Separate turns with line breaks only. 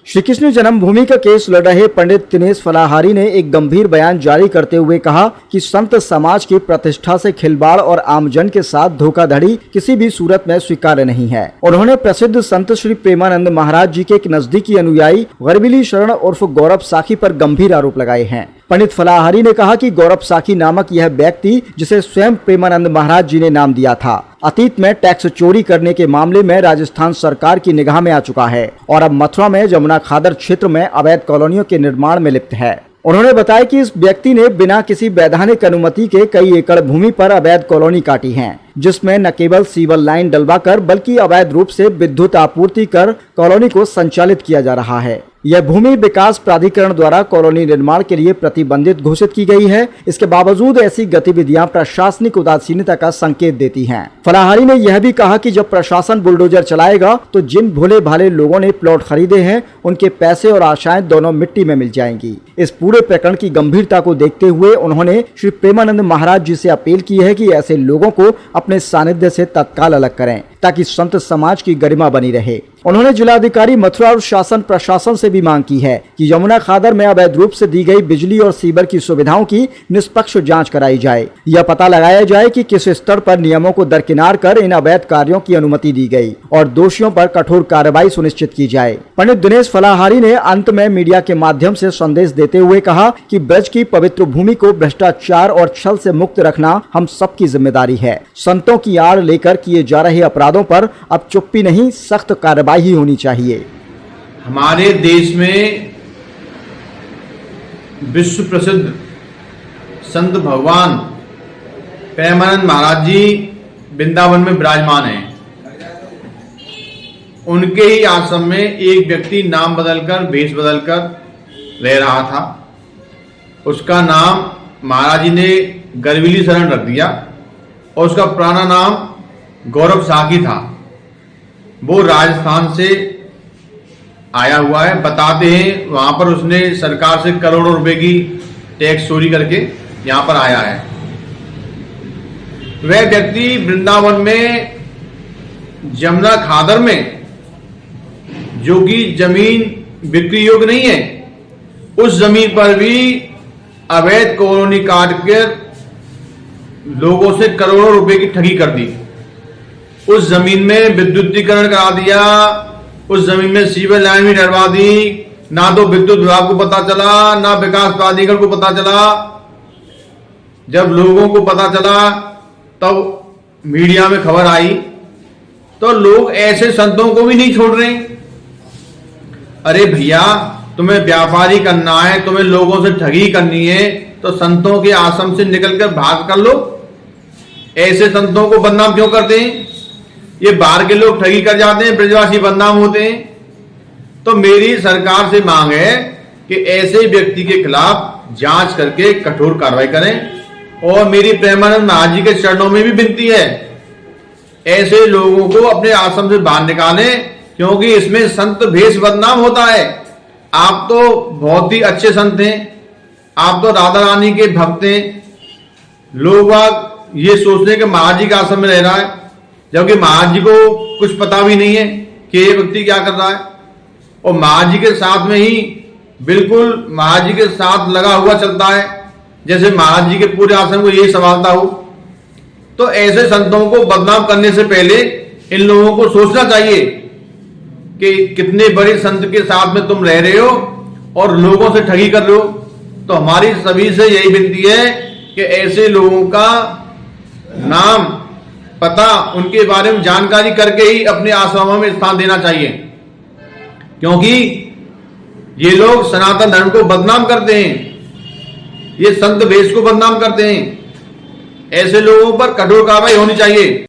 श्री कृष्ण जन्मभूमि का केस लड़ रहे पंडित दिनेश फलाहारी ने एक गंभीर बयान जारी करते हुए कहा कि संत समाज की प्रतिष्ठा से खिलवाड़ और आमजन के साथ धोखाधड़ी किसी भी सूरत में स्वीकार्य नहीं है। उन्होंने प्रसिद्ध संत श्री प्रेमानंद महाराज जी के एक नजदीकी अनुयायी गरबिली शरण उर्फ गौरव साखी पर गंभीर आरोप लगाए हैं। पंडित फलाहारी ने कहा कि गौरव साखी नामक यह व्यक्ति, जिसे स्वयं प्रेमानंद महाराज जी ने नाम दिया था, अतीत में टैक्स चोरी करने के मामले में राजस्थान सरकार की निगाह में आ चुका है और अब मथुरा में जमुना खादर क्षेत्र में अवैध कॉलोनियों के निर्माण में लिप्त है। उन्होंने बताया कि इस व्यक्ति ने बिना किसी वैधानिक अनुमति के कई एकड़ भूमि पर अवैध कॉलोनी काटी है, जिसमें न केवल सीवर लाइन डलवाकर बल्कि अवैध रूप से विद्युत आपूर्ति कर कॉलोनी को संचालित किया जा रहा है। यह भूमि विकास प्राधिकरण द्वारा कॉलोनी निर्माण के लिए प्रतिबंधित घोषित की गई है। इसके बावजूद ऐसी गतिविधियां प्रशासनिक उदासीनता का संकेत देती हैं। फलाहारी ने यह भी कहा कि जब प्रशासन बुलडोजर चलाएगा तो जिन भोले भाले लोगों ने प्लॉट खरीदे हैं, उनके पैसे और आशाएं दोनों मिट्टी में मिल जाएंगी। इस पूरे प्रकरण की गंभीरता को देखते हुए उन्होंने श्री प्रेमानंद महाराज जी से अपील की है कि ऐसे लोगों को अपने सानिध्य से तत्काल अलग करें, ताकि संत समाज की गरिमा बनी रहे। उन्होंने जिलाधिकारी मथुरा और शासन प्रशासन से भी मांग की है कि यमुना खादर में अवैध रूप से दी गई बिजली और सीवर की सुविधाओं की निष्पक्ष जांच कराई जाए। यह पता लगाया जाए कि किस स्तर पर नियमों को दरकिनार कर इन अवैध कार्यों की अनुमति दी गई और दोषियों पर कठोर कार्रवाई सुनिश्चित की जाए। पंडित दिनेश फलाहारी ने अंत में मीडिया के माध्यम से संदेश देते हुए कहा कि ब्रज की पवित्र भूमि को भ्रष्टाचार और छल से मुक्त रखना हम सबकी जिम्मेदारी है। संतों की आड़ लेकर किए जा रहे अपराधों पर अब चुप्पी नहीं, सख्त कार्रवाई ही होनी चाहिए।
हमारे देश में विश्व प्रसिद्ध संत भगवान प्रेमानंद महाराज जी वृंदावन में विराजमान हैं। उनके ही आश्रम में एक व्यक्ति नाम बदलकर, वेश बदलकर रह रहा था। उसका नाम महाराज जी ने गरबिली शरण रख दिया और उसका पुराना नाम गौरव साखी था। वो राजस्थान से आया हुआ है। बताते हैं वहां पर उसने सरकार से करोड़ों रुपए की टैक्स चोरी करके यहां पर आया है। वह व्यक्ति वृंदावन में जमुना खादर में, जो कि जमीन बिक्री योग्य नहीं है, उस जमीन पर भी अवैध कॉलोनी काट कर लोगों से करोड़ों रुपए की ठगी कर दी। उस जमीन में विद्युतीकरण करा दिया, उस जमीन में सीवर लाइन भी डलवा दी। ना तो विद्युत विभाग को पता चला, ना विकास प्राधिकरण को पता चला। जब लोगों को पता चला तब मीडिया में खबर आई, तो लोग ऐसे संतों को भी नहीं छोड़ रहे। अरे भैया, तुम्हें व्यापारी करना है, तुम्हें लोगों से ठगी करनी है, तो संतों के आश्रम से निकलकर भाग कर लो। ऐसे संतों को बदनाम क्यों करते हैं? ये बाहर के लोग ठगी कर जाते हैं, ब्रजवासी बदनाम होते हैं। तो मेरी सरकार से मांग है कि ऐसे व्यक्ति के खिलाफ जांच करके कठोर कार्रवाई करें। और मेरी प्रेमानंद महाराज जी के चरणों में भी विनती है, ऐसे लोगों को अपने आश्रम से बाहर निकालें, क्योंकि इसमें संत भेष बदनाम होता है। आप तो बहुत ही अच्छे संत हैं, आप तो राधा रानी के भक्त हैं। लोग ये सोचते हैं कि महाराज जी के आश्रम में रह रहा है, जबकि महाराज जी को कुछ पता भी नहीं है कि ये व्यक्ति क्या कर रहा है। और महाराज जी के साथ में ही बिल्कुल महाराज जी के साथ लगा हुआ चलता है, जैसे महाराज जी के पूरे आश्रम को यही संभालता हो। तो ऐसे संतों को बदनाम करने से पहले इन लोगों को सोचना चाहिए कि कितने बड़े संत के साथ में तुम रह रहे हो और लोगों से ठगी कर रहे हो। तो हमारी सभी से यही विनती है कि ऐसे लोगों का नाम, पता, उनके बारे में जानकारी करके ही अपने आश्रमों में स्थान देना चाहिए, क्योंकि ये लोग सनातन धर्म को बदनाम करते हैं, ये संत भेष को बदनाम करते हैं। ऐसे लोगों पर कठोर कार्रवाई होनी चाहिए।